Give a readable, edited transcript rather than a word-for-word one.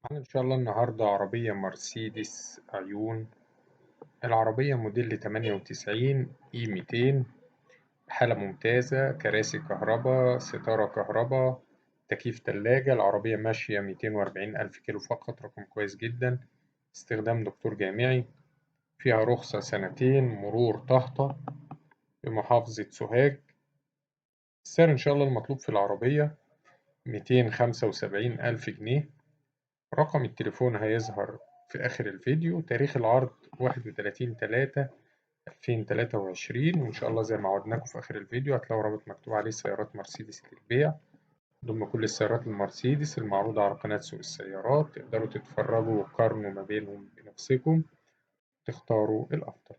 معانا إن شاء الله النهاردة عربية مرسيدس عيون. العربية موديل 98 إي 200، حالة ممتازة، كراسي كهرباء، ستارة كهرباء، تكييف تلاجة. العربية ماشية 240 ألف كيلو فقط، رقم كويس جدا. استخدام دكتور جامعي. فيها رخصة سنتين، مرور طهطة بمحافظة سوهاج. السعر إن شاء الله المطلوب في العربية 275 ألف جنيه. رقم التليفون هيظهر في آخر الفيديو. تاريخ العرض 31/3/2023، وإن شاء الله زي ما عودناكم في آخر الفيديو هتلاقوا رابط مكتوب عليه سيارات مرسيدس للبيع. ضم كل السيارات المرسيدس المعروضة على قناة سوق السيارات، تقدروا تتفرجوا وتقارنوا ما بينهم بنفسكم، تختاروا الأفضل.